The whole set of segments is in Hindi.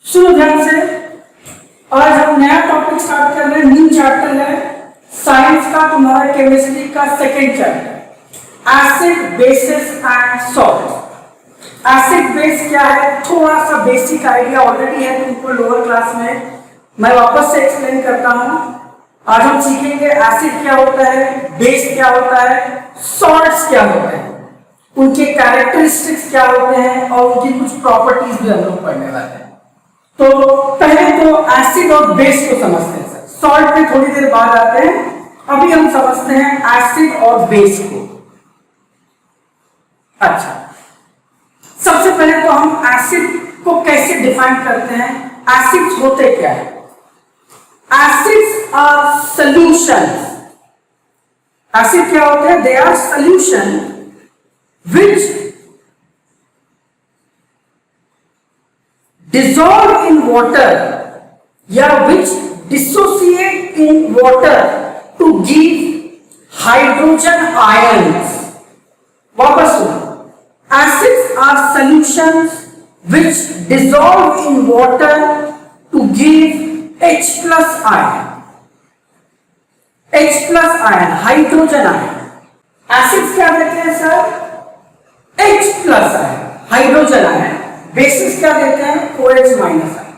सुनो ध्यान से। आज हम नया टॉपिक स्टार्ट कर रहे हैं। न्यू चैप्टर है साइंस का, तुम्हारा केमिस्ट्री का second chapter, acid basis and salt. Acid base क्या है, थोड़ा सा बेसिक आइडिया ऑलरेडी है तुमको लोअर क्लास में, मैं वापस से एक्सप्लेन करता हूं। आज हम सीखेंगे एसिड क्या होता है, बेस क्या होता है, सॉल्ट्स क्या होते हैं, उनके कैरेक्टरिस्टिक्स क्या होते हैं और उनकी कुछ प्रॉपर्टीज भी हम लोग पढ़ने वाले हैं। तो पहले तो एसिड और बेस को समझते हैं सर, सॉल्ट पे थोड़ी देर बाद आते हैं। अभी हम समझते हैं एसिड और बेस को। अच्छा, सबसे पहले तो हम एसिड को कैसे डिफाइन करते हैं, एसिड्स होते क्या है। Acids are solutions. एसिड क्या होते हैं, they are solution which dissolve in water या which dissociate in water to give hydrogen ions। वापस सुनो, acids are solutions which dissolve in water to give H plus ion, H plus ion, hydrogen ion। Acids क्या देते हैं sir, H plus ion, hydrogen ion. Basis क्या देते हैं, OH माइनस आयन।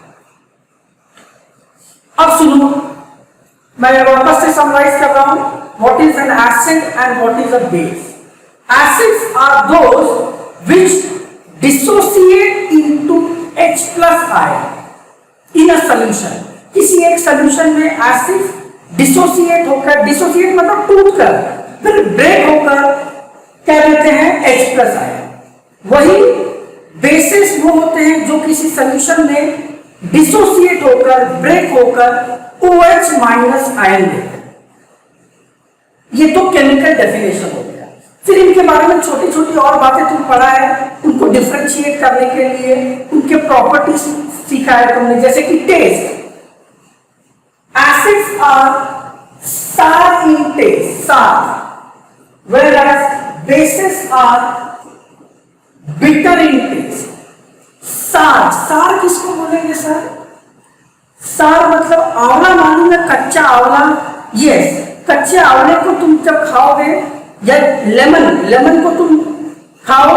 अब सुनो, मैं वापस से समराइज कर रहा हूं, what is an acid and what is a base. Acids are those which dissociate into H plus ion in a solution. किसी एक सॉल्यूशन में एसिड डिसोसिएट होकर, डिसोसिएट मतलब टूटकर, फिर ब्रेक होकर क्या देते हैं, H प्लस आयन। वही बेसिस वो होते हैं जो किसी सॉल्यूशन में डिसोसिएट होकर, ब्रेक होकर OH माइनस आयन देते हैं। ये तो केमिकल डेफिनेशन हो गया। फिर इनके बारे में छोटी छोटी और बातें तुम पढ़ा है, उनको डिफरेंशिएट करने के लिए उनके प्रॉपर्टीज सीखा है तुमने, जैसे कि taste. Acids are sour in taste, sour, whereas bases are bitter in taste। सार, सार किसको बोलेंगे सर, सार मतलब आंवला, मालूम है कच्चा आंवला। यस, कच्चे आंवले को तुम जब खाओगे या लेमन, लेमन को तुम खाओ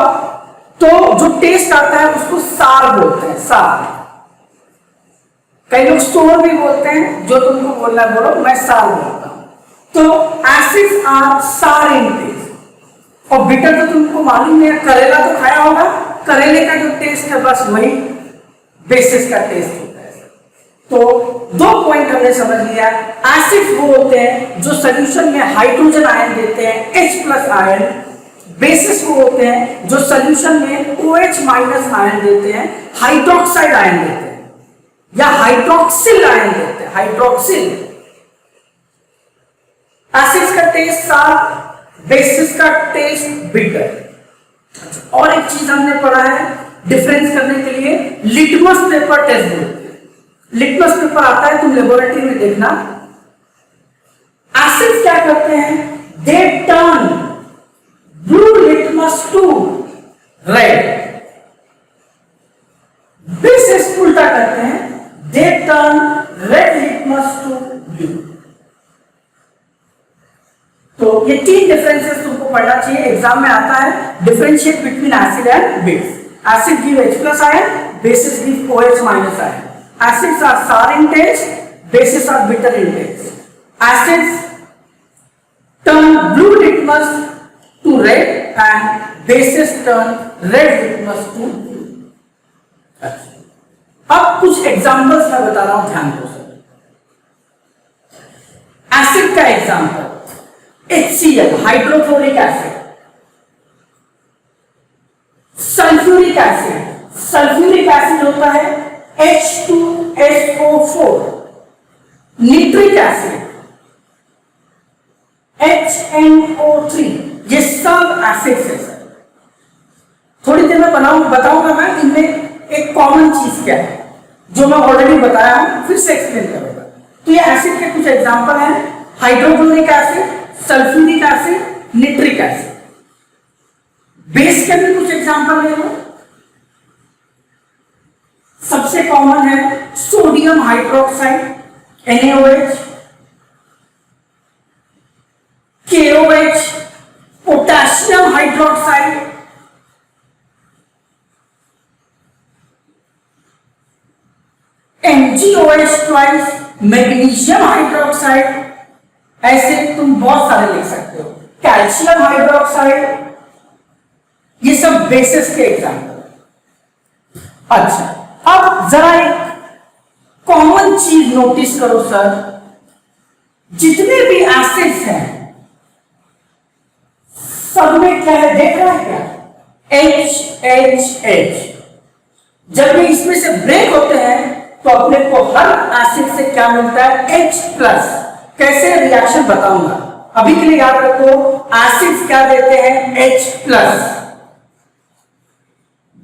तो जो टेस्ट आता है उसको सार बोलते हैं, सार। कई लोग सोर भी बोलते हैं, जो तुमको बोलना है बोलो, मैं सार बोलता हूं। तो एसिड्स आर सार इन टेस्ट। और बिटर तो तुमको मालूम है, करेला तो खाया होगा, करेले का जो टेस्ट है बस वही बेसिस का टेस्ट होता है। तो दो पॉइंट हमने समझ लिया। एसिड्स वो होते हैं जो सॉल्यूशन में हाइड्रोजन आयन देते हैं, H प्लस आयन। बेसिस वो होते हैं जो सॉल्यूशन में OH माइनस आयन देते हैं, हाइड्रोक्साइड आयन देते हैं या हाइड्रोक्सिल आयन देते हैं, हाइड्रोक्सिल। एसिड्स का टेस्ट सार, बेसिस का टेस्ट बिटर। और एक चीज हमने पढ़ा है डिफरेंस करने के लिए, लिटमस पेपर टेस्ट बोलते हैं। लिटमस पेपर आता है, तुम लेबोरेटरी में देखना। एसिड्स क्या करते हैं, they turn blue litmus to red. Bases उल्टा करते हैं, they turn red litmus to blue. तो ये तीन डिफरेंसेस तुमको पढ़ना चाहिए, एग्जाम में आता है। Differentiate between acid and base. Acid give H plus ion, bases give OH minus ion. Acids are sour in taste, bases are bitter in taste. Acids turn blue litmus to red and bases turn red litmus to blue. अब कुछ एग्जांपल्स मैं बता रहा हूं, ध्यान दो सर। एसिड का example HCl, hydrochloric acid. Sulphuric acid, sulphuric acid होता है H2SO4। Nitric acid HNO3। ये सब एसिड्स है सर। थोड़ी देर में बताऊंगा मैं इनमें एक कॉमन चीज क्या है, जो मैं ऑलरेडी बताया हूं, फिर से एक्सप्लेन करूंगा। तो ये एसिड के कुछ एग्जांपल हैं, hydrochloric acid, sulphuric acid, nitric acid. Base के भी कुछ एग्जांपल ले लो, सबसे कॉमन है sodium hydroxide NaOH, KOH potassium hydroxide, MgOH twice magnesium hydroxide. ऐसे तुम बहुत सारे लिख सकते हो, कैल्शियम हाइड्रोक्साइड, ये सब बेसिस के एग्जाम्पल। अच्छा, अब जरा एक कॉमन चीज नोटिस करो सर, जितने भी एसिड्स हैं सब में क्या है, देख रहा है क्या, H। जब भी इसमें से ब्रेक होते हैं तो अपने को हर एसिड से क्या मिलता है, H+। कैसे रिएक्शन बताऊंगा, अभी के लिए याद रखो, एसिड्स क्या देते हैं, H+।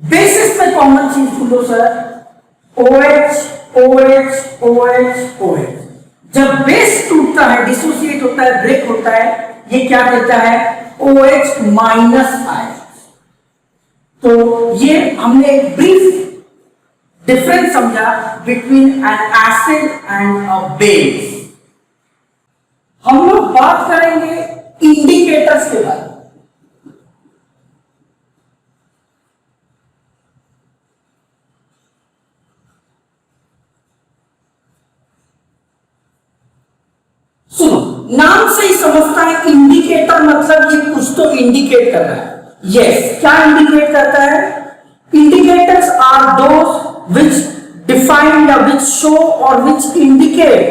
बेसिस में कॉमन चीज ढूंढो सर, OH। जब बेस टूटता है, डिसोसिएट होता है, ब्रेक होता है, ये क्या देता है, OH-। तो ये हमने एक ब्रीफ डिफरेंस समझा between N acid and a base. हम लोग बात करेंगे इंडिकेटर्स के बारे में। सुनो, नाम से ही समझता है इंडिकेटर मतलब ये कुछ तो इंडिकेट कर रहा है। यस, क्या इंडिकेट करता है, indicators are those which define or which show or which indicate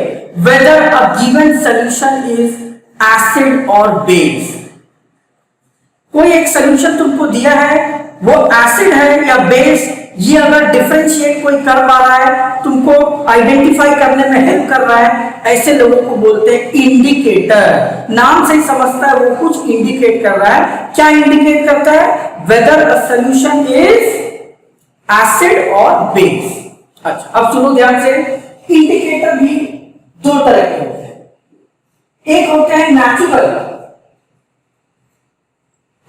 whether a given solution is acid or base। कोई एक सॉल्यूशन तुमको दिया है, वो एसिड है या बेस, ये अगर डिफरेंशिएट कोई कर पा रहा है, तुमको आइडेंटिफाई करने में हेल्प कर रहा है, ऐसे लोगों को बोलते हैं इंडिकेटर। नाम से ही समझता है वो कुछ इंडिकेट कर रहा है। क्या इंडिकेट करता है, weather a solution is acid और बेस। अच्छा, अब सुनो ध्यान से, इंडिकेटर भी दो तरह के होते हैं, एक होते हैं नेचुरल,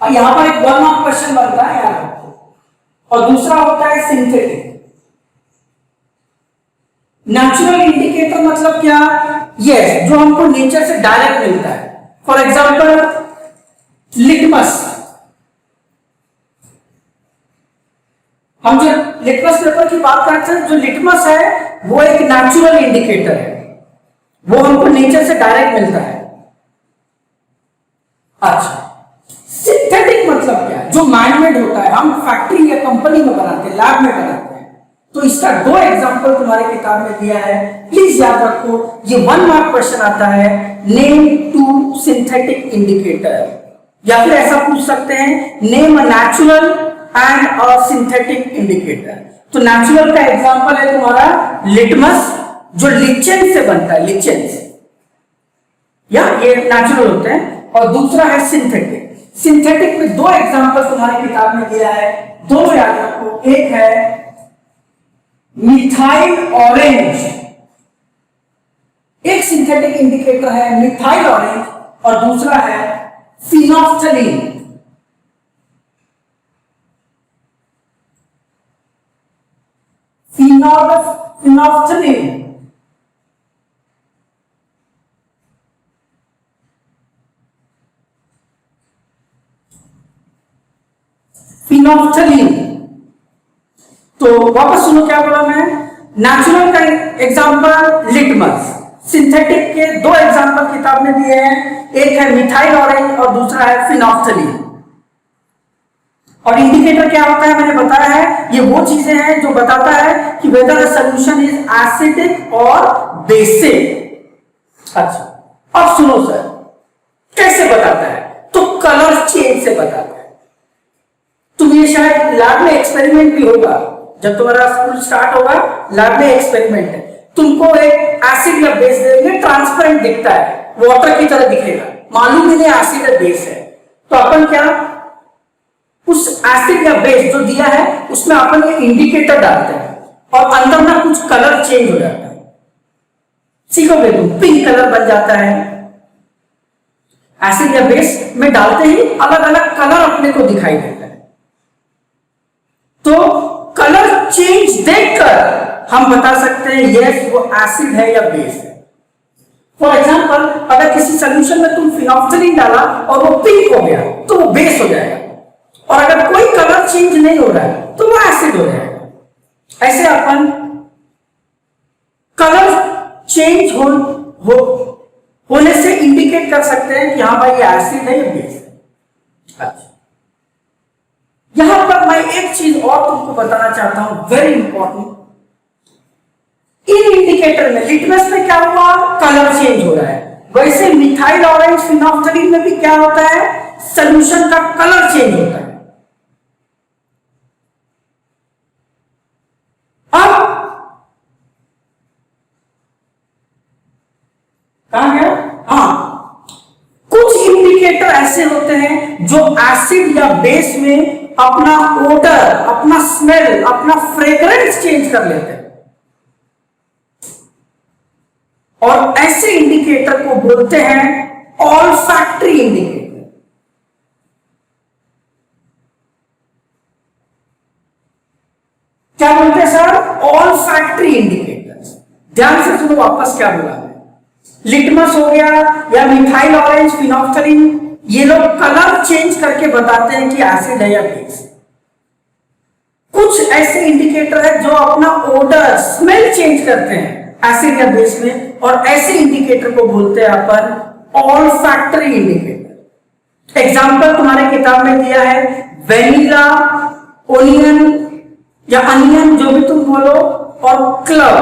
और यहां पर एक 1 मार्क क्वेश्चन बनता है यार, और दूसरा होता है सिंथेटिक। नेचुरल इंडिकेटर मतलब क्या, यस, जो हमको नेचर से डायरेक्ट मिलता है। फॉर एग्जांपल लिटमस, हम जो लिटमस पेपर की बात करते हैं, जो लिटमस है वो एक नेचुरल इंडिकेटर है, वो हमको नेचर से डायरेक्ट मिलता है। अच्छा, सिंथेटिक मतलब क्या है, जो मैनमेड होता है, हम फैक्ट्री या कंपनी में बनाते हैं, लैब में बनाते हैं। तो इसका 2 एग्जांपल तुम्हारे किताब में दिया है, प्लीज याद रखो, ये 1 मार्क क्वेश्चन आता है, नेम 2 सिंथेटिक इंडिकेटर, या फिर ऐसा पूछ सकते हैं, name a natural and a synthetic indicator. तो नेचुरल का एग्जांपल है तुम्हारा लिटमस, जो लिचेन से बनता है, लिचेन से, या ये नेचुरल होते हैं, और दूसरा है सिंथेटिक। सिंथेटिक में 2 एग्जांपल तुम्हारी किताब में दिया है, दोनों याद रखो, एक है मिथाइल ऑरेंज, एक सिंथेटिक इंडिकेटर है मिथाइल ऑरेंज, और दूसरा है फिनोफ्थलीन। Phenolphthalein phenolphthalein. तो वापस सुनो क्या बोला मैं, नेचुरल का एग्जांपल लिटमस, सिंथेटिक के 2 एग्जांपल किताब में दिए हैं, एक है मिथाइल ऑरेंज और दूसरा है फिनोफ्थलीन। और इंडिकेटर क्या होता है, मैंने बताया है, ये वो चीजें हैं जो बताता है कि weather a solution is acidic और बेसिक। अच्छा, अब सुनो सर, कैसे बताता है, तो कलर चेंज से बताता है। तुम ये शायद लैब में एक्सपेरिमेंट भी होगा, जब तुम्हारा स्कूल स्टार्ट होगा, लैब में एक्सपेरिमेंट है, तुमको एक एसिड या बेस देंगे, ट्रांसपेरेंट दिखता है, वाटर की तरह दिखेगा, मालूम ही नहीं एसिड या बेस है। तो अपन क्या, उस एसिड या बेस जो दिया है उसमें अपन ये इंडिकेटर डालते हैं और अंदर ना कुछ कलर चेंज हो जाता है। सीखोगे तुम, पिंक कलर बन जाता है, एसिड या बेस में डालते ही अलग अलग कलर अपने को दिखाई देता है। तो कलर कलर चेंज देखकर हम बता सकते हैं यस वो एसिड है या बेस है। फॉर एग्जाम्पल, अगर किसी सोल्यूशन में तुम फिनोल्फथालीन डाला और वो पिंक हो गया तो वो बेस हो जाएगा, और अगर कोई कलर चेंज नहीं हो रहा है तो वो एसिड हो जाएगा। ऐसे अपन कलर चेंज होने से इंडिकेट कर सकते हैं कि हाँ भाई ये एसिड है या बेस है। अच्छा, यहां पर मैं एक चीज और तुमको बताना चाहता हूं, वेरी इंपॉर्टेंट। इन इंडिकेटर में लिटमस में क्या हुआ, कलर चेंज हो रहा है, वैसे मिथाइल ऑरेंज फिनोल्फथालीन में भी क्या होता है, सॉल्यूशन का कलर चेंज होता है। अब कहां गया, हाँ, कुछ इंडिकेटर ऐसे होते हैं जो एसिड या बेस में अपना ओडर, अपना स्मेल, अपना फ्रेग्रेंस चेंज कर लेते हैं, और ऐसे इंडिकेटर को बोलते हैं ऑल्फैक्टरी इंडिकेटर। क्या बोलते हैं सर, ऑल्फैक्टरी इंडिकेटर्स। ध्यान से सुनो वापस क्या बोला, लिटमस हो गया या मिथाइल ऑरेंज फिनोल्फथालीन, ये लोग कलर चेंज करके बताते हैं कि एसिड है या बेस। कुछ ऐसे इंडिकेटर है जो अपना ओडर, स्मेल चेंज करते हैं एसिड या बेस में, और ऐसे इंडिकेटर को बोलते हैं अपन ऑल्फैक्टरी इंडिकेटर। एग्जांपल तुम्हारे किताब में दिया है, वेनिला, ओनियन या अनियन जो भी तुम बोलो, और क्लव।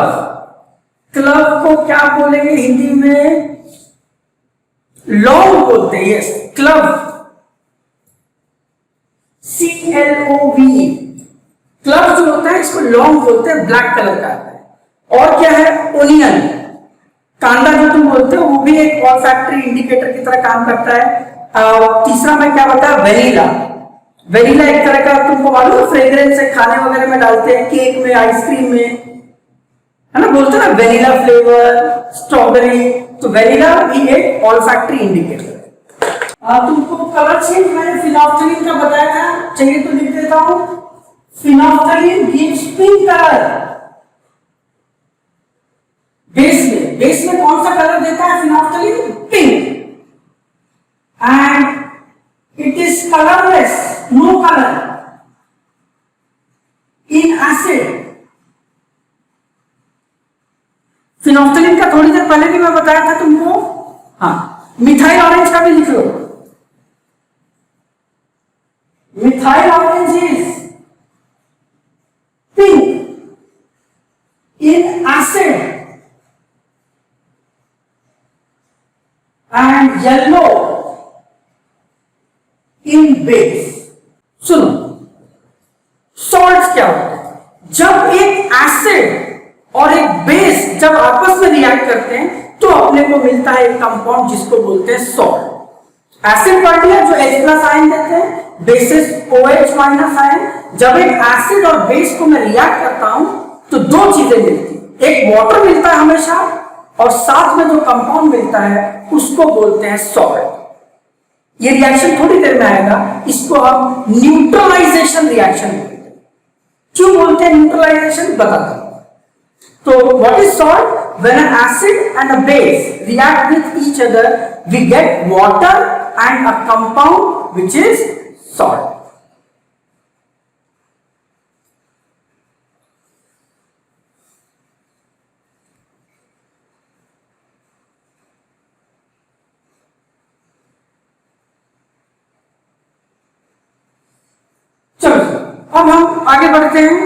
क्लव को क्या बोलेंगे हिंदी में, लौंग बोलते हैं। Yes, club, CLOV। क्लव जो होता है इसको लौंग बोलते हैं, ब्लैक कलर का आता है। और क्या है, ओनियन, कांदा जो तुम बोलते हो, वो भी एक ऑल्फैक्टरी इंडिकेटर की तरह काम करता है। तीसरा मैं क्या बताया, वेनिला। वेनिला एक तरह का तुमको मालूम है फ्रेग्रेंस है, खाने वगैरह में डालते हैं, केक में, आइसक्रीम में, है ना, बोलते हैं ना वेनिला फ्लेवर, स्ट्रॉबेरी। तो वेनिला भी एक ऑल्फैक्टरी इंडिकेटर है। तुमको कलर चेंज मैंने फिनोल्फथालीन का बताया था, चाहिए तो लिख देता हूं। Phenolphthalein gives pink colour. Base में कौन सा कलर देता है phenolphthalein, pink. And it is colorless, no color in acid। Phenolphthalein का थोड़ी देर पहले भी मैं बताया था तुमको। हाँ, मिथाइल ऑरेंज का भी लिख लो। Methyl orange is pink in acid and yellow in base. सुनो, सॉल्ट्स क्या होते हैं, जब एक एसिड और एक बेस जब आपस में रिएक्ट करते हैं तो अपने को मिलता है एक कंपाउंड जिसको बोलते हैं सॉल्ट। एसिड पार्टिकल जो H+ आयन देते हैं, बेसिस OH- आयन। जब एक एसिड और बेस को मैं रिएक्ट करता हूं तो दो चीजें मिलती, एक वाटर मिलता है हमेशा, और साथ में जो कंपाउंड मिलता है उसको बोलते हैं सॉल्ट। ये रिएक्शन थोड़ी देर में आएगा, इसको हम न्यूट्रलाइजेशन रिएक्शन बोलते हैं। क्यों बोलते हैं न्यूट्रलाइजेशन, बताता हूं। तो what is salt, when an acid and a base react with each other we get water and a compound which is salt. अब हम आगे बढ़ते हैं,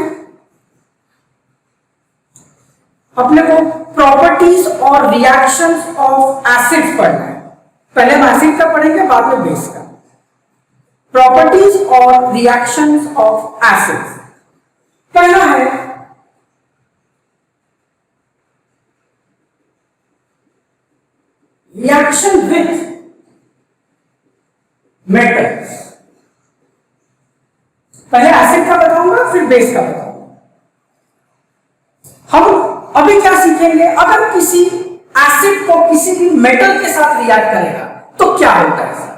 अपने को प्रॉपर्टीज और रिएक्शंस ऑफ एसिड्स पढ़ना है। पहले हम एसिड का पढ़ेंगे, बाद में बेस का। प्रॉपर्टीज और रिएक्शंस ऑफ एसिड्स। पहला है रिएक्शन विथ मेटल्स। पहले एसिड का बताऊंगा, फिर बेस का बताऊंगा। हम अभी क्या सीखेंगे, अगर किसी एसिड को किसी भी मेटल के साथ रिएक्ट करेगा तो क्या होता है।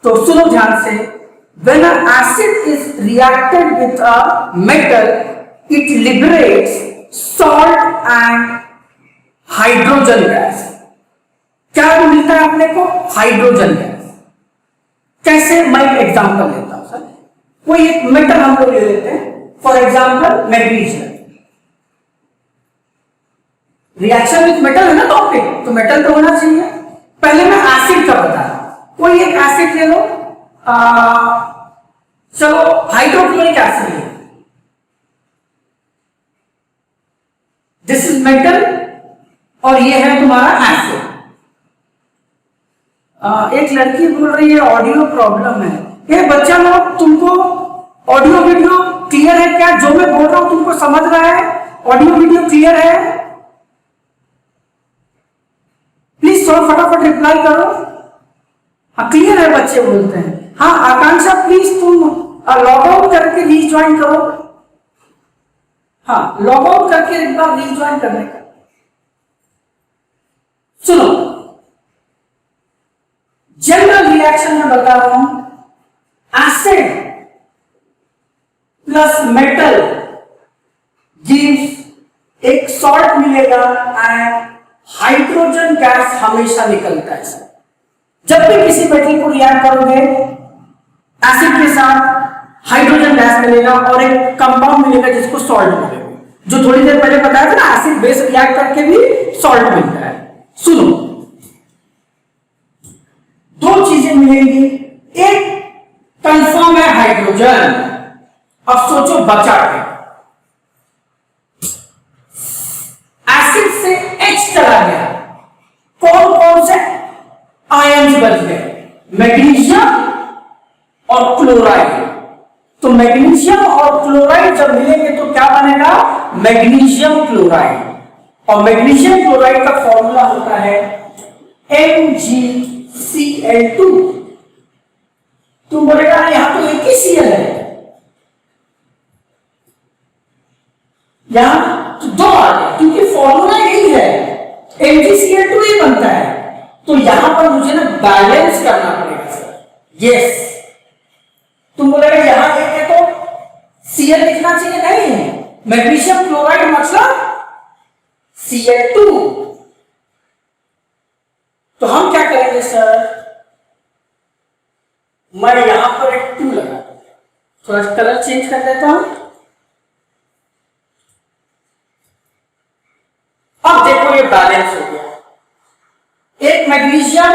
तो सुनो ध्यान से, when an acid is reacted with a metal, it liberates salt and hydrogen gas. क्या मिलता है अपने को? Hydrogen gas. कैसे? मैं एक एग्जांपल लेता हूं सर। कोई एक मेटल हम लोग ले लेते हैं, for example magnesium. Reaction with metal है ना टॉपिक, तो मेटल तो होना चाहिए। पहले मैं एसिड का बता रहा हूं। कोई एक एसिड ले लो, चलो हाइड्रोक्लोरिक एसिड ले। दिस इज मेटल और ये है तुम्हारा एसिड। एक लड़की बोल रही है ऑडियो प्रॉब्लम है। ये बच्चा लोग, तुमको ऑडियो वीडियो क्लियर है क्या? जो मैं बोल रहा हूं तुमको समझ रहा है? ऑडियो वीडियो क्लियर है? प्लीज थोड़ा फटाफट रिप्लाई करो। हाँ क्लियर है बच्चे बोलते हैं। हाँ आकांक्षा प्लीज तुम लॉग आउट करके रीज्वाइन करो। हाँ लॉग आउट करके एक बार रीज्वाइन करने का। सुनो, जनरल रिएक्शन में बता रहा हूं, एसिड प्लस मेटल गिव्स एक सॉल्ट मिलेगा एंड हाइड्रोजन गैस हमेशा निकलता है। जब भी किसी मेटल को रिएक्ट करोगे एसिड के साथ, हाइड्रोजन गैस मिलेगा और एक कंपाउंड मिलेगा जिसको सॉल्ट मिलेगा। जो थोड़ी देर पहले बताया था ना, एसिड बेस रिएक्ट करके भी सॉल्ट मिलता है। सुनो, दो चीजें मिलेंगी। एक कंफर्म है हाइड्रोजन। अब सोचो बचा के, एसिड से H चला गया, कौन कौन से आयन्स बच गए? मैग्नीशियम और क्लोराइड। तो मैग्नीशियम और क्लोराइड जब मिलेंगे तो क्या बनेगा? Magnesium chloride. और मैग्नीशियम क्लोराइड का फॉर्मूला होता है MgCl2। तुम बोलेगा यहां तो एक ही Cl है, यहां तो दो आ गए, क्योंकि फॉर्मूला यही है, MgCl2 ही बनता है। तो यहां पर मुझे ना बैलेंस करना पड़ेगा सर। यस, तुम बोलेगा यहां एक है तो Cl लिखना चाहिए, नहीं, मैग्नीशियम क्लोराइड मतलब Cl2। तो हम क्या करेंगे सर, मैं यहां पर एक 2 लगा, थोड़ा कलर चेंज कर देता हूं। अब देखो ये बैलेंस हो गया। एक मैग्नीशियम,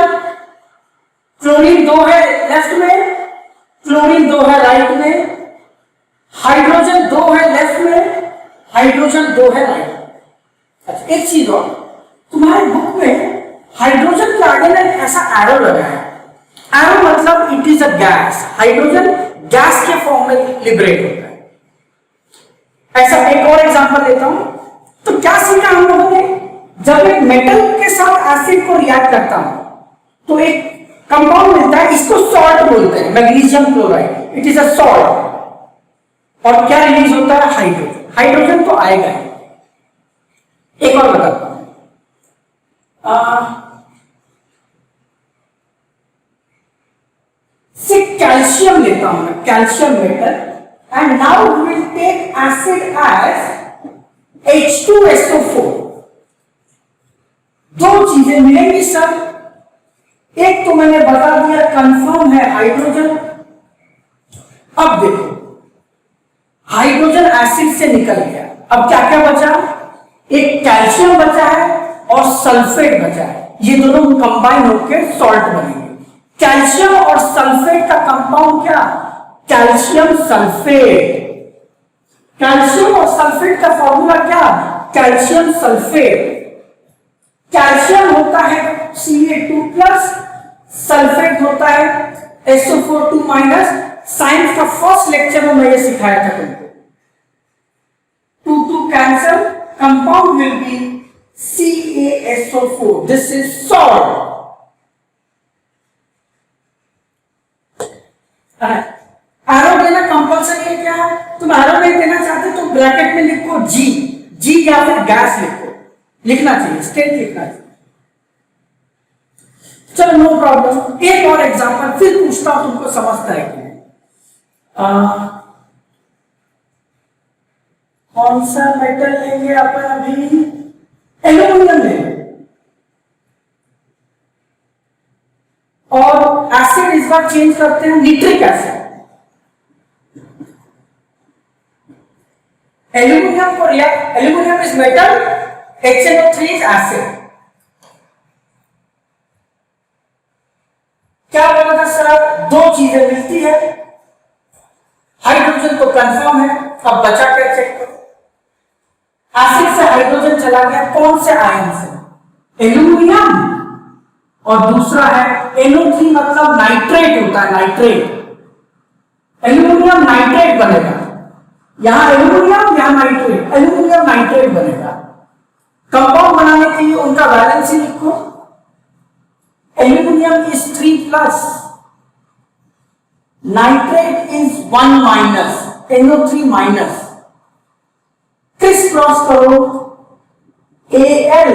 क्लोरीन 2 है लेफ्ट में, क्लोरीन 2 है राइट में, हाइड्रोजन 2 है लेफ्ट में, हाइड्रोजन 2 है राइट में। अच्छा एक चीज और, तुम्हारे बुक में हाइड्रोजन के आगे ना ऐसा एरो लगा है। एरो मतलब it is a gas. Hydrogen gas के फॉर्म में लिबरेट होता है। ऐसा एक और एग्जांपल लेता हूं। तो क्या सीखा हम लोगों ने? जब एक मेटल के साथ एसिड को रिएक्ट करता हूं तो एक कंपाउंड मिलता है, इसको सॉल्ट बोलते हैं, magnesium chloride. It is a salt. और क्या रिलीज होता है? हाइड्रोजन। हाइड्रोजन तो आएगा ही। एक और बताता हूं, से कैल्शियम लेता हूं मैं, calcium metal, and now we will take acid as H2SO4। दो चीजें मिलेंगी सर। एक तो मैंने बता दिया कंफर्म है हाइड्रोजन। अब देखो, हाइड्रोजन एसिड से निकल गया, अब क्या क्या बचा? एक कैल्शियम बचा है और सल्फेट बचा है। ये दोनों कंबाइन होकर सॉल्ट बनेंगे। कैल्शियम और सल्फेट का कंपाउंड क्या? Calcium sulphate. कैल्शियम और सल्फेट का फॉर्मूला क्या? Calcium sulphate. कैल्शियम होता है Ca2+, सल्फेट होता है SO4 साइंस का फर्स्ट लेक्चर में मैं ये सिखाया था तुमको। 2 cancel, compound will be CaSO4। This is salt. Arrow देना कंपल्सरी है क्या? तुम एरो नहीं देना चाहते तो ब्रैकेट में लिखो जी या फिर गैस लिखो, लिखना चाहिए, स्टेट लिखना चाहिए। चलो नो प्रॉब्लम। एक और एग्जांपल फिर पूछता हूं, तुमको समझता है कि नहीं? कौन सा मेटल लेंगे अपन अभी? एल्यूमिनियम लेंगे। और एसिड इस बार चेंज करते हैं, निट्रिक एसिड। एल्यूमिनियम को react, aluminium is metal, HNO3 is acid. क्या बोला था सर? दो चीजें मिलती है, हाइड्रोजन तो कंफर्म है, अब बचा क्या चेक करो। एसिड से हाइड्रोजन चला गया, कौन से आयन से? एल्यूमिनियम। और दूसरा है NO3, मतलब नाइट्रेट होता है, नाइट्रेट। एल्यूमिनियम नाइट्रेट बनेगा, यहां एल्यूमिनियम यहां नाइट्रेट, एल्यूमिनियम नाइट्रेट बनेगा। कंपाउंड बनाने के लिए उनका वैलेंसी लिखो, aluminium is 3+, nitrate is 1-, NO3-। किस क्रॉस करो? Al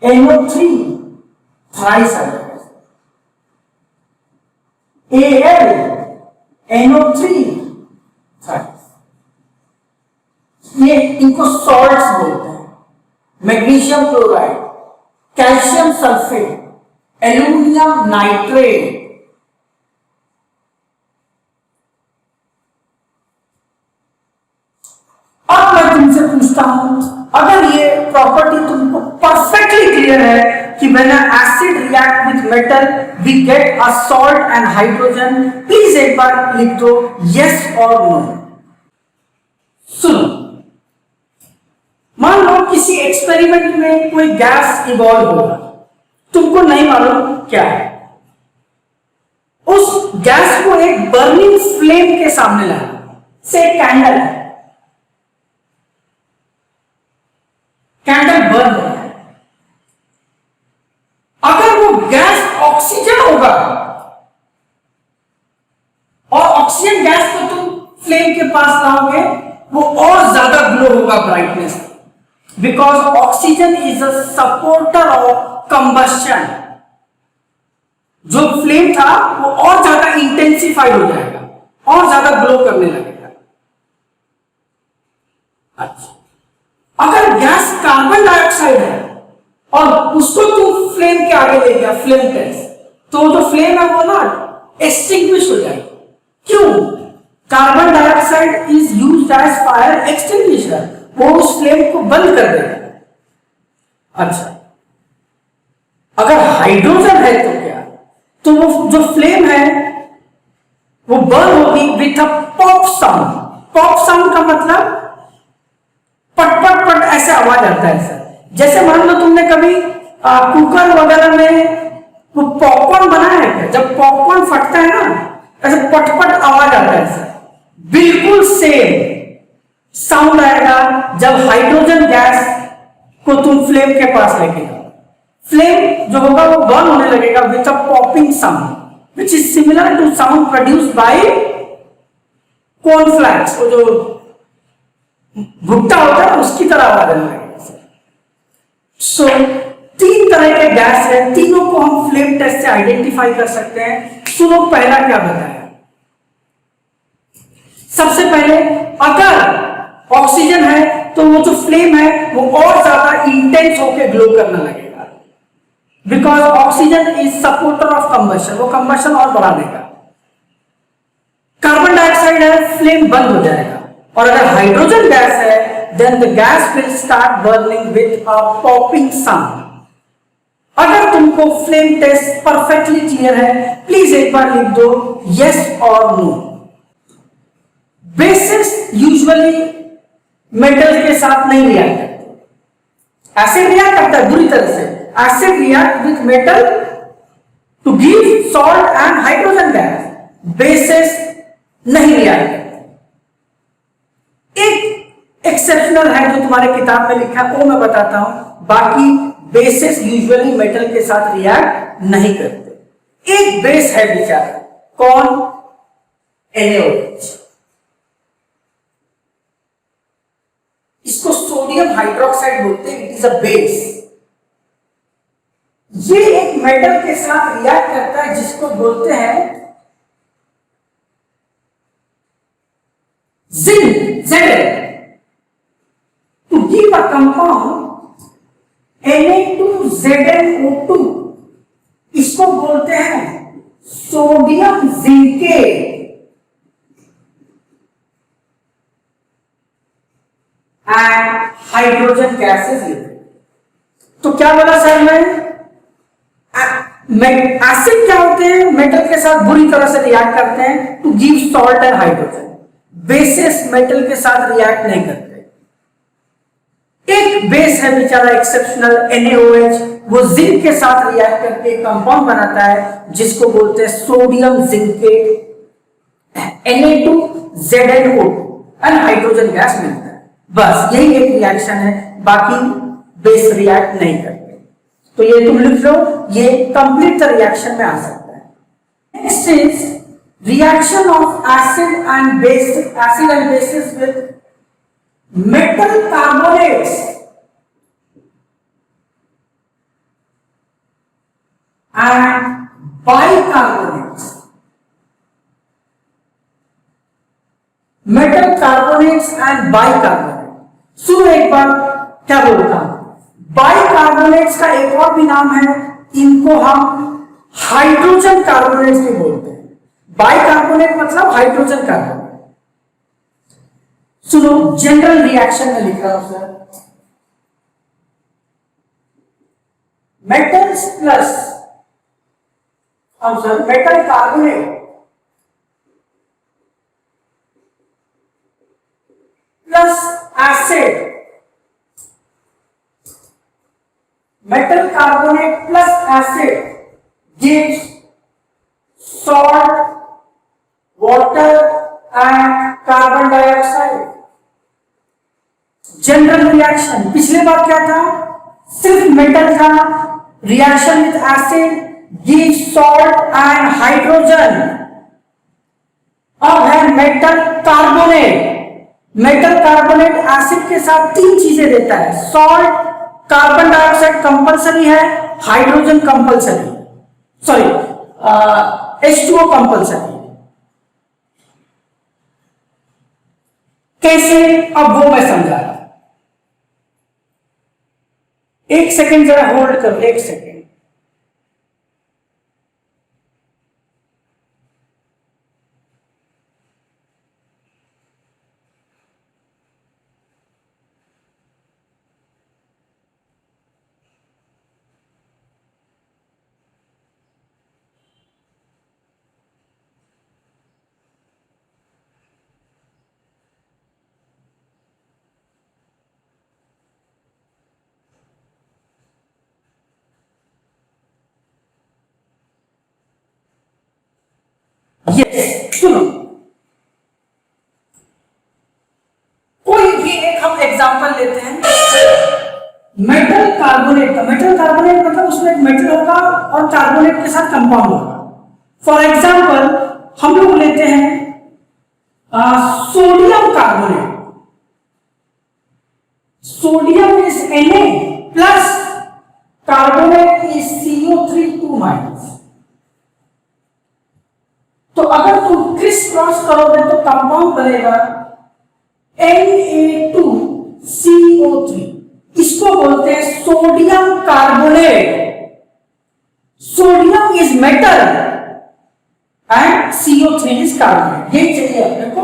NO3 थ्राइस आ जाएगा, Al NO3 थ्राइस। ये इनको सॉल्ट्स बोलते हैं, magnesium chloride, calcium sulphate, aluminium nitrate. अब मैं तुमसे पूछता हूं, अगर ये प्रॉपर्टी तुमको परफेक्टली क्लियर है कि when an acid react with metal we get a salt and hydrogen, please एक बार लिख दो yes और no। सुनो, मान लो किसी एक्सपेरिमेंट में कोई गैस इवॉल्व होगा, तुमको नहीं मालूम क्या है, उस गैस को एक बर्निंग फ्लेम के सामने लाना, से कैंडल है, कैंडल बर्न हो रहा है। अगर वो गैस ऑक्सीजन होगा और ऑक्सीजन गैस को तुम फ्लेम के पास लाओगे, वो और ज्यादा ग्लो होगा brightness, because oxygen is a supporter of combustion. जो फ्लेम था वो और ज्यादा इंटेंसिफाइड हो जाएगा, और ज्यादा ग्लो करने लगेगा। अच्छा, अगर गैस कार्बन डाइऑक्साइड है और उसको तुम फ्लेम के आगे ले गया, फ्लेम टेस्ट, तो जो फ्लेम है वो ना एक्सटिंग्विश हो जाएगी। क्यों? Carbon dioxide is used as fire extinguisher, वो उस फ्लेम को बंद कर देगा। अच्छा, अगर हाइड्रोजन है तो क्या? तो वो जो फ्लेम है वो बर्न होगी with a pop sound. Pop sound का मतलब पट पट पट ऐसे आवाज आता है सर। जैसे मान लो तुमने कभी कुकर वगैरह में वो पॉपकॉर्न बनाया है क्या? जब पॉपकॉर्न फटता है ना, ऐसे पट पट आवाज आता है सर। बिल्कुल सेम साउंड आएगा जब हाइड्रोजन गैस को तुम फ्लेम के पास लेके जाओ। फ्लेम जो होगा वो बर्न होने लगेगा with a popping sound which is similar to sound produced by cornflakes. वो जो भुट्टा होता है उसकी तरह आवाज आने लगेगी। सो तीन तरह के गैस है, तीनों को हम फ्लेम टेस्ट से आइडेंटिफाई कर सकते हैं। सुनो पहला क्या बताया। सबसे पहले अगर ऑक्सीजन है तो वो जो फ्लेम है वो और ज्यादा इंटेंस होकर ग्लो करने लगेगा, because oxygen is supporter of combustion, वो कंबशन और बढ़ा देगा। कार्बन डाइऑक्साइड है, फ्लेम बंद हो जाएगा। और अगर हाइड्रोजन गैस है then the gas will start burning with a popping sound. अगर तुमको फ्लेम टेस्ट परफेक्टली क्लियर है, प्लीज एक बार लिख दो यस और नो। बेसिस यूजुअली मेटल के साथ नहीं रिएक्ट करते। एसिड रिएक्ट करता है बुरी तरह से। Acid react with metal to give salt and hydrogen gas. Bases नहीं रिएक्ट करते। एक एक्सेप्शनल है जो तुम्हारे किताब में लिखा है, वो मैं बताता हूं। बाकी बेसिस यूजुअली मेटल के साथ रिएक्ट नहीं करते। एक बेस है बेचारा, कौन? NaOH। इसको सोडियम हाइड्रोक्साइड बोलते हैं, इट इज अ बेस। ये एक मेटल के साथ रिएक्ट करता है जिसको बोलते हैं and hydrogen gas is liquid. तो क्या बोला सर मैं, एसिड क्या होते हैं, मेटल के साथ बुरी तरह से रिएक्ट करते हैं to give salt and hydrogen. Bases metal के साथ रिएक्ट नहीं करते। एक बेस है बेचारा एक्सेप्शनल NaOH, वो जिंक के साथ रिएक्ट करके कंपाउंड बनाता है जिसको बोलते हैं sodium zincate, Na2ZnO2 and hydrogen gas मिलता है। बस यही एक रिएक्शन है, बाकी बेस रिएक्ट नहीं करते। तो ये तुम लिख लो, ये कंप्लीट रिएक्शन में आ सकता है। Next is reaction of acid and bases with metal carbonates and bicarbonates। metal carbonates and bicarbonate। सुनो एक बार क्या बोलता हूं, बाइकार्बोनेट्स का एक और भी नाम है, इनको हम हाइड्रोजन कार्बोनेट्स भी बोलते हैं। बाइकार्बोनेट मतलब हाइड्रोजन कार्बोनेट। सुनो, जनरल रिएक्शन में लिख रहा हूं सर, मेटल्स प्लस, अब sir metal carbonate plus acid, metal carbonate plus acid gives salt, water and carbon dioxide। General reaction, पिछले बार क्या था, सिर्फ मेटल था, reaction with acid gives salt and hydrogen. अब है metal carbonate. Metal carbonate acid के साथ तीन चीजें देता है, सॉल्ट, कार्बन डाइऑक्साइड कंपलसरी है, hydrogen compulsory, sorry H2O compulsory. कैसे, अब वो मैं समझा रहा हूं। एक सेकेंड जरा होल्ड करो, एक सेकेंड। यस, सुनो, कोई भी एक हम एग्जांपल लेते हैं, मेटल कार्बोनेट का। मेटल कार्बोनेट मतलब उसमें एक मेटल होगा और कार्बोनेट के साथ कंपाउंड होगा। फॉर एग्जांपल हम लोग लेते हैं sodium carbonate. Sodium is Na plus carbonate is CO3 2-। तो अगर तुम क्रिस क्रॉस करोगे तो कंपाउंड बनेगा Na2CO3। इसको बोलते हैं sodium carbonate. Sodium is metal and CO3 is carbonate. यही चाहिए अपने को।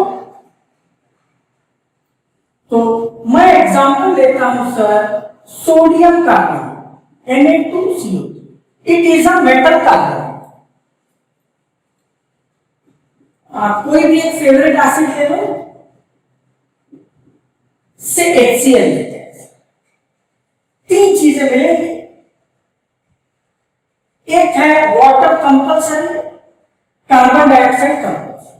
तो मैं एग्जांपल लेता हूं sir, sodium carbonate Na2CO3, it is a metal carbonate. कोई भी एक फेवरेट एसिड ले लो, से HCl लेते हैं। तीन चीजें मिलेंगी, एक है water compulsory, carbon dioxide compulsory.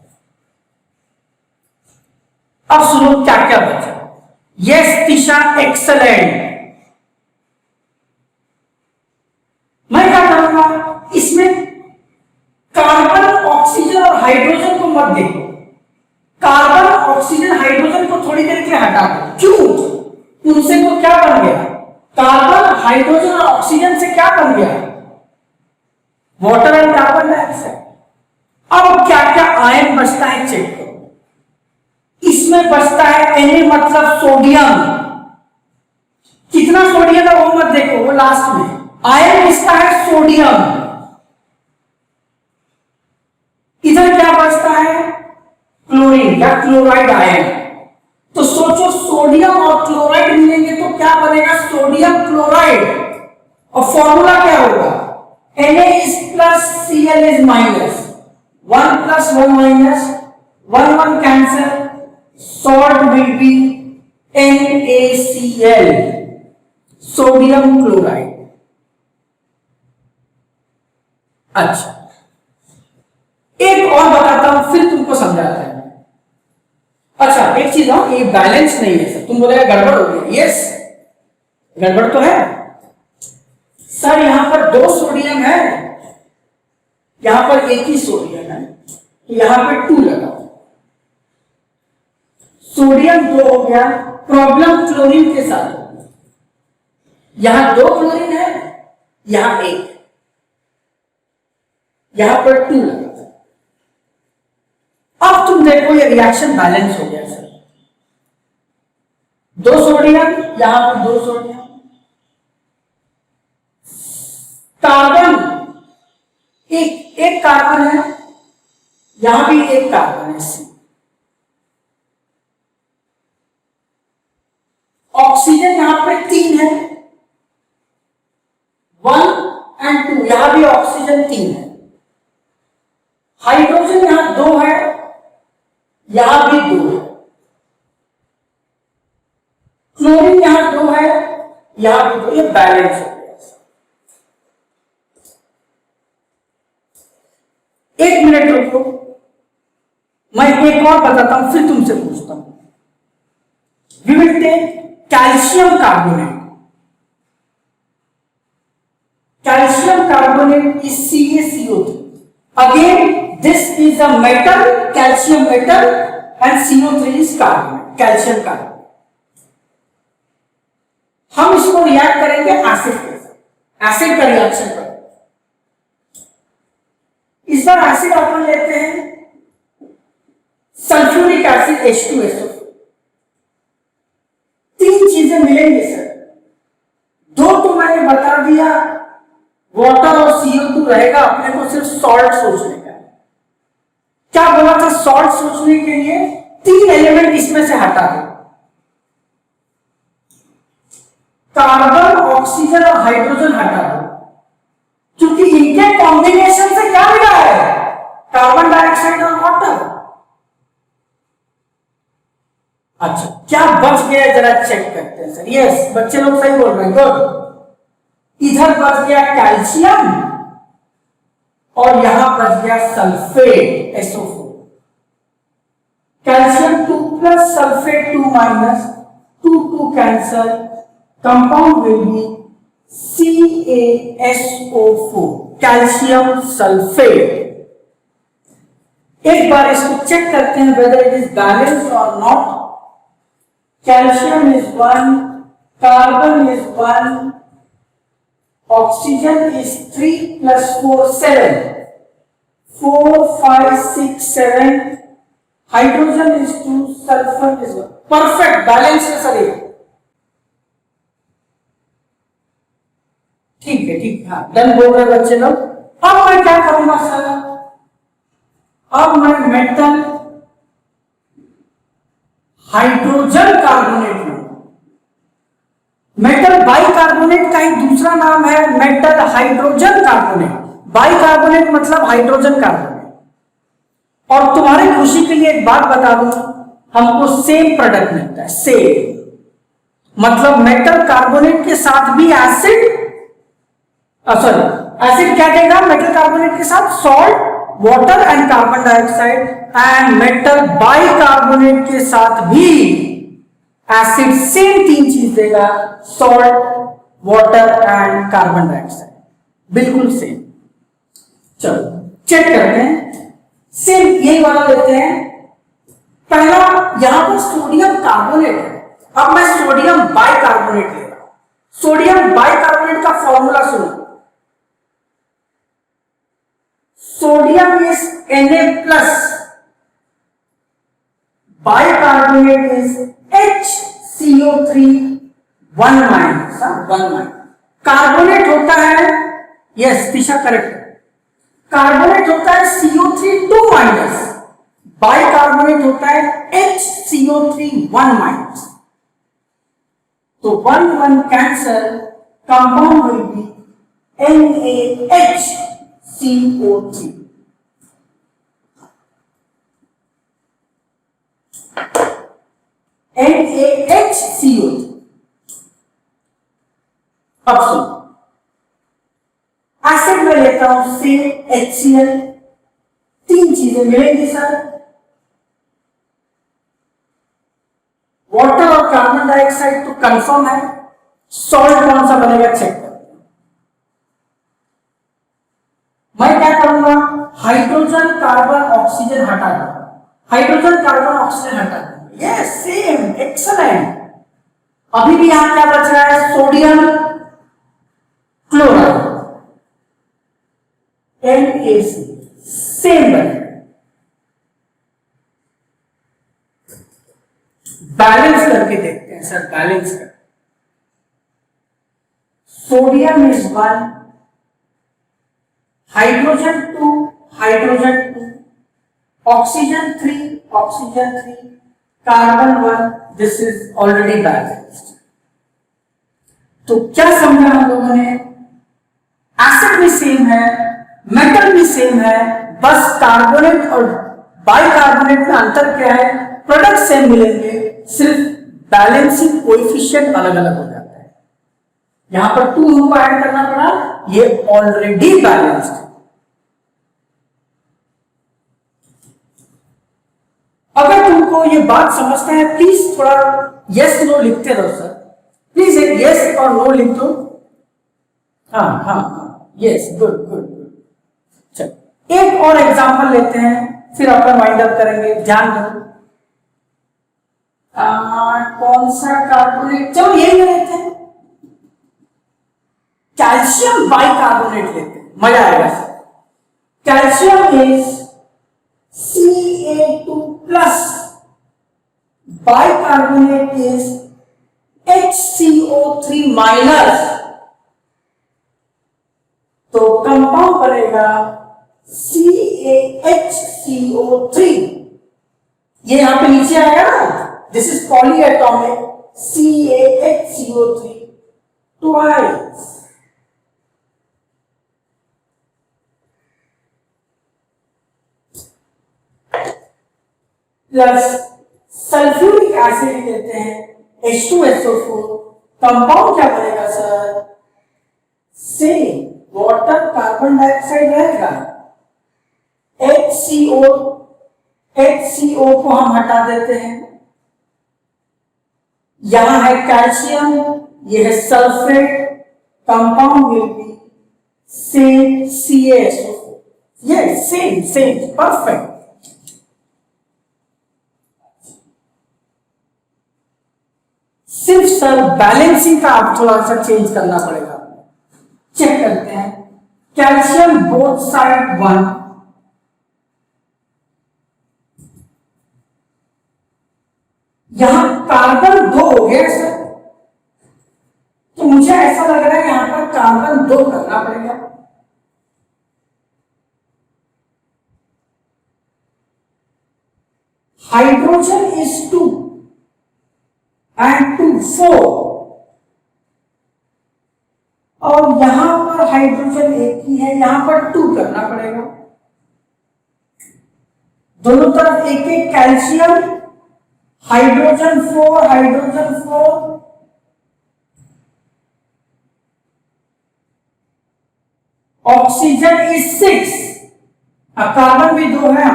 अब सुनो क्या क्या बचा। Yes Tisha, excellent. मैं क्या करूंगा, इसमें कार्बन, ऑक्सीजन और हाइड्रोजन को मत देखो। कार्बन, ऑक्सीजन, हाइड्रोजन को थोड़ी देर के लिए हटा दो। क्यों? उनसे तो क्या बन गया, कार्बन, हाइड्रोजन और ऑक्सीजन से क्या बन गया, वाटर एंड कार्बन डाइऑक्साइड। अब क्या क्या आयन बचता है चेक करो। इसमें बचता है Na मतलब सोडियम। कितना सोडियम है वो मत देखो, वो लास्ट में। आयन इसका है सोडियम। इधर क्या बचता है, क्लोरीन या क्लोराइड आयन। तो सोचो सोडियम और क्लोराइड मिलेंगे तो क्या बनेगा, सोडियम क्लोराइड, और फॉर्मूला क्या होगा, Na is plus Cl is minus, 1 plus 1 minus 1 cancel, salt will be NaCl, sodium chloride. अच्छा, एक और बताता हूं फिर तुमको समझाता है। अच्छा एक चीज हो, ये बैलेंस नहीं है सर, तुम बोलेगा गड़बड़ हो गई, यस गड़बड़ तो है सर, यहां पर 2 सोडियम है, यहां पर एक ही सोडियम है, यहां पे 2 लगा, सोडियम 2 हो गया, प्रॉब्लम क्लोरीन के साथ हो गया, यहां 2 क्लोरीन है, यहां 1, यहां पर 2 लगा। अब तुम देखो ये रिएक्शन बैलेंस हो गया सर, 2 सोडियम, यहां पर 2 सोडियम, कार्बन एक कार्बन है, यहां भी एक कार्बन है, ऑक्सीजन यहां पे 3 है, 1 और 2, यहां भी ऑक्सीजन 3 है, हाइड्रोजन यहां 2 है, यहां भी 2 है, क्लोरीन यहां 2 है, यहां भी 2, ये बैलेंस हो गया। एक मिनट रुको, मैं एक और बताता हूं फिर तुमसे पूछता हूं। We will take calcium carbonate, calcium carbonate is CaCO3. Again, this is a metal, calcium metal, and CO3 is carbonate, calcium carbonate. हम इसको रिएक्ट करेंगे एसिड के साथ, एसिड का रिएक्शन करेंगे। इस बार एसिड अपन लेते हैं सल्फ्यूरिक एसिड H2SO4। 3 चीजें मिलेंगी सर, 2 तो मैंने बता दिया, वाटर और CO2 रहेगा, अपने को सिर्फ सॉल्ट सोचने का। क्या बोला था सॉल्ट सोचने के लिए, 3 एलिमेंट इसमें से हटा दो, कार्बन, ऑक्सीजन और हाइड्रोजन हटा दो, क्योंकि इनके कॉम्बिनेशन से क्या मिला है, कार्बन डाइऑक्साइड और वाटर। अच्छा क्या बच गया जरा चेक करते हैं सर। यस बच्चे लोग सही बोल रहे हैं, गुड। इधर बच गया कैल्शियम और यहां बच गया sulphate SO4। Calcium 2 plus sulphate 2 minus 2 cancel, compound will be CaSO4 calcium sulphate. एक बार इसको चेक करते हैं whether it is balanced or not। Calcium is 1, carbon is 1, oxygen is 3 plus 4 7, 4 5 6 7, hydrogen is 2, sulfur is 1। perfect balance है सर ये, ठीक है ठीक है, हाँ डन बोल रहे बच्चे लोग। अब मैं क्या करूंगा सर, अब मैं मेटल हाइड्रोजन कार्बोनेट लूंगा। मेटल बाइकार्बोनेट का ही दूसरा नाम है मेटल हाइड्रोजन कार्बोनेट। बाइकार्बोनेट मतलब हाइड्रोजन कार्बोनेट। और तुम्हारी खुशी के लिए एक बात बता दूं, हमको सेम प्रोडक्ट मिलता है, सेम मतलब मेटल कार्बोनेट के साथ भी एसिड, सॉरी एसिड क्या देगा, मेटल कार्बोनेट के साथ salt, water and carbon dioxide, and metal bicarbonate के साथ भी एसिड, सेम 3 चीज देगा, salt, water and carbon dioxide, बिल्कुल सेम। चलो चेक करते हैं, सेम यही वाला लेते हैं। पहला यहां पर सोडियम कार्बोनेट है, अब मैं सोडियम बाइकार्बोनेट ले रहा हूं। सोडियम बाइकार्बोनेट का फॉर्मूला सुनो, sodium is Na plus, bicarbonate is HCO3 1 minus, 1 minus. Carbonate होता है, यस दिशा करेक्ट, कार्बोनेट होता है CO3 2 माइनस, बाइकार्बोनेट होता है HCO3 1 माइनस। तो 1 cancel, compound will be NaHCO3. NaHCO3. अब सुनो, एसिड में लेता हूं सेम HCl, 3 चीजें मिलेंगी सर, वाटर और कार्बन डाइऑक्साइड तो कंफर्म है, सॉल्ट कौन सा बनेगा चेक करते हैं। मैं क्या करूंगा, हाइड्रोजन कार्बन ऑक्सीजन हटा दूंगा, हाइड्रोजन कार्बन ऑक्सीजन हटा दूंगा, यस सेम, एक्सलेंट। अभी भी यहां क्या बच रहा है, सोडियम क्लोराइड, NaC, सेम बनेगा। बैलेंस करके देखते हैं सर, बैलेंस कर, sodium is 1, hydrogen 2, hydrogen 2, oxygen 3, oxygen 3, carbon 1, this is already balanced. तो क्या समझा हम लोगों ने, एसिड भी सेम है, मेटल भी सेम है, बस कार्बोनेट और बाइकार्बोनेट में अंतर क्या है, प्रोडक्ट सेम मिलेंगे, सिर्फ बैलेंसिंग कोएफिशिएंट अलग अलग हो जाता है। यहां पर 2 हमको ऐड करना पड़ा, ये ऑलरेडी बैलेंस्ड। अगर तुमको ये बात समझते हैं, प्लीज थोड़ा यस नो लिखते रहो सर, प्लीज एक यस और नो लिख दो। हाँ हाँ हाँ, यस, गुड गुड गुड। चलो एक और एग्जांपल लेते हैं, फिर अपन वाइंड अप करेंगे, ध्यान दो। कौन सा कार्बोनेट, चलो यही लेते हैं, कैल्शियम बाइकार्बोनेट लेते हैं, मजा आएगा sir. Calcium is Ca2 plus, bicarbonate is HCO3 minus, तो कंपाउंड बनेगा CaHCO3, ये यहां पे नीचे आएगा ना, this is polyatomic, CaHCO3 twice, plus sulphuric acid लेते हैं H2SO4, कंपाउंड क्या बनेगा sir, same, water carbon dioxide रहेगा, HCO को हम हटा देते हैं, यहां है कैल्शियम, ये है sulphate, compound will be same CaSO4, ये सेम सेम, परफेक्ट। सिर्फ सर बैलेंसिंग का आप थोड़ा सा चेंज करना पड़ेगा। चेक करते हैं, कैल्शियम बोथ साइड 1, यहां कार्बन 2 हो गया सर, तो मुझे ऐसा लग रहा है यहां पर कार्बन 2 करना पड़ेगा। हाइड्रोजन इज 2 and 2 4, और यहां पर हाइड्रोजन एक ही है, यहां पर 2 करना पड़ेगा। दोनों तरफ एक एक calcium, hydrogen 4, hydrogen 4, oxygen is 6, अब कार्बन भी 2 है,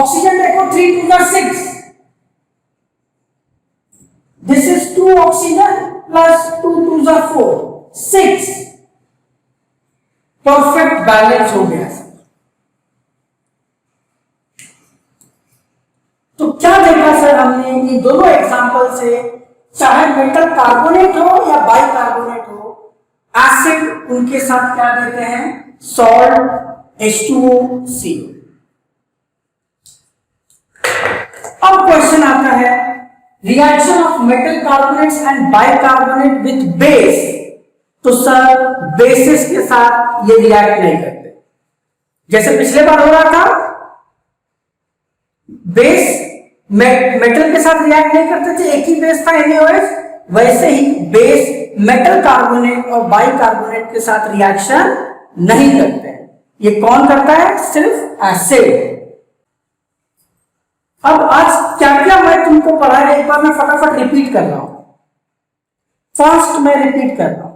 ऑक्सीजन देखो 3 2 6, this is 2 oxygen plus 2 2 4, 6, perfect balance हो गया। तो क्या देखा सर हमने, ये दोनों एग्जांपल से, चाहे मेटल कार्बोनेट हो या बाइकार्बोनेट हो, एसिड उनके साथ क्या देते हैं, सॉल्ट H2O, अब क्वेश्चन आता है, reaction of metal carbonates and bicarbonate with base, तो सर बेसिस के साथ ये रिएक्ट नहीं करते, जैसे पिछले बार हो रहा था, बेस मेटल के साथ रिएक्ट नहीं करते थे, एक ही बेस था NaOH, वैसे ही बेस मेटल कार्बोनेट और बाइकार्बोनेट के साथ रिएक्शन नहीं करते हैं। ये कौन करता है? सिर्फ एसिड। अब आज क्या क्या मैं तुमको पढ़ाया, एक बार मैं फटाफट रिपीट कर रहा हूं, फर्स्ट मैं रिपीट कर रहा हूं।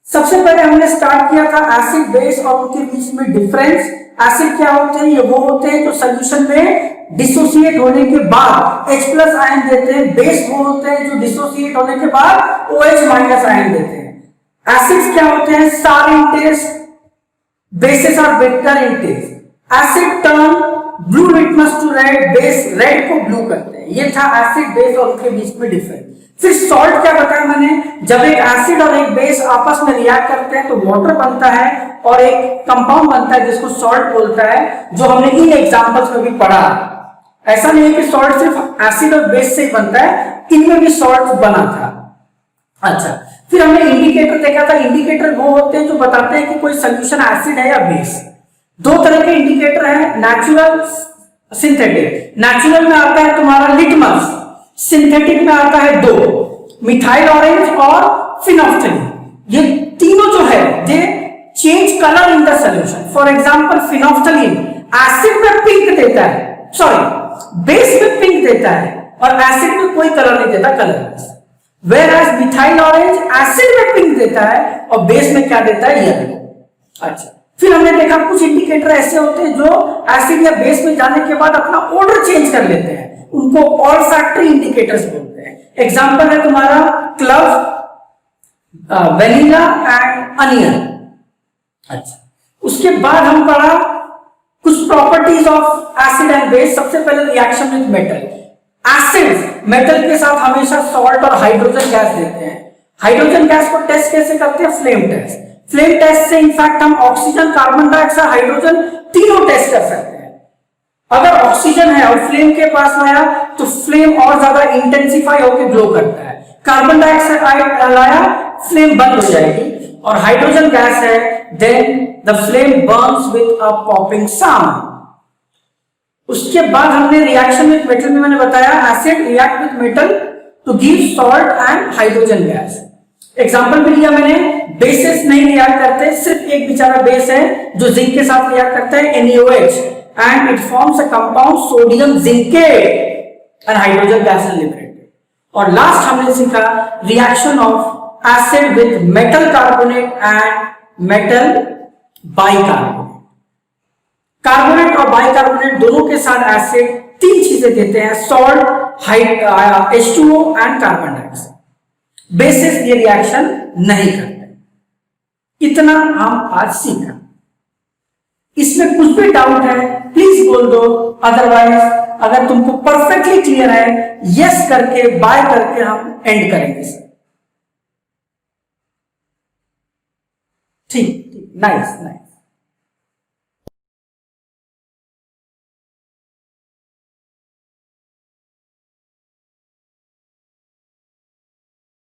सबसे पहले हमने स्टार्ट किया था एसिड बेस और उनके बीच में डिफरेंस। एसिड क्या होते हैं? ये वो होते हैं जो सोल्यूशन में डिसोसिएट होने के बाद H+ आयन देते हैं। बेस वो होते हैं जो डिसोसिएट होने के बाद OH- आयन देते हैं। एसिड्स क्या होते हैं? Sour in taste, bases are bitter in taste. Acid turn blue litmus to red, base red को ब्लू करते हैं। ये था एसिड बेस और उनके बीच में डिफरेंस। फिर सॉल्ट क्या बताया मैंने? जब एक एसिड और एक बेस आपस में रिएक्ट करते हैं तो वाटर बनता है और एक कंपाउंड बनता है जिसको सॉल्ट बोलता है, जो हमने इन एग्जांपल्स में भी पढ़ा। ऐसा नहीं है कि सॉल्ट सिर्फ एसिड और बेस से ही बनता है, इनमें भी सॉल्ट बना था। अच्छा, फिर हमने इंडिकेटर देखा था। इंडिकेटर वो होते हैं जो बताते हैं कि कोई सोल्यूशन एसिड है या बेस। दो तरह के इंडिकेटर हैं, नेचुरल, सिंथेटिक। नेचुरल में आता है तुम्हारा लिटमस, सिंथेटिक में आता है दो, मिथाइल ऑरेंज और फिनोफ्थलीन। ये तीनों जो है दे change colour in the solution. For example phenolphthalein acid में पिंक देता है, सॉरी बेस में पिंक देता है और एसिड में कोई कलर नहीं देता, colourless. Whereas methyl orange acid में पिंक देता है और बेस में क्या देता है? येलो। अच्छा, फिर हमने देखा कुछ इंडिकेटर ऐसे होते हैं जो एसिड या बेस में जाने के बाद अपना ऑर्डर चेंज कर लेते हैं, उनको ऑल्फैक्टरी इंडिकेटर्स बोलते हैं। एग्जांपल है तुम्हारा क्लव, वेनिला एंड अनियन। अच्छा, उसके बाद हम पढ़ा कुछ properties of acid and base. सबसे पहले reaction with metal. Acid metal के साथ हमेशा सॉल्ट और हाइड्रोजन गैस देते हैं। हाइड्रोजन गैस को टेस्ट कैसे करते हैं? Flame test. फ्लेम टेस्ट से इनफैक्ट हम ऑक्सीजन, कार्बन डाइऑक्साइड, हाइड्रोजन तीनों टेस्ट कर सकते हैं। अगर ऑक्सीजन है और फ्लेम के पास लाया तो फ्लेम और ज्यादा इंटेंसिफाई होकर ग्लो करता है। कार्बन डाइऑक्साइड लाया, फ्लेम बंद हो जाएगी। और हाइड्रोजन गैस है, then the flame burns with a popping sound. उसके बाद हमने रिएक्शन विद मेटल में मैंने बताया acid react with metal to give salt and hydrogen gas. Example भी लिया मैंने, बेसेस नहीं रिएक्ट करते, सिर्फ एक बेचारा बेस है जो जिंक के साथ रिएक्ट करता है, NaOH, and it forms a compound sodium zincate and hydrogen gas is liberated. और लास्ट हमने सीखा reaction of acid with metal carbonate and metal bicarbonate. Carbonate और बाइकार्बोनेट दोनों के साथ एसिड तीन चीजें देते हैं, salt, H2O and carbon dioxide. Basis ये रिएक्शन नहीं करते। इतना हम आज सीखा। इसमें कुछ भी डाउट है प्लीज बोल दो, अदरवाइज अगर तुमको परफेक्टली क्लियर है यस करके बाय करके हम एंड करेंगे सर। ठीक, नाइस नाइस।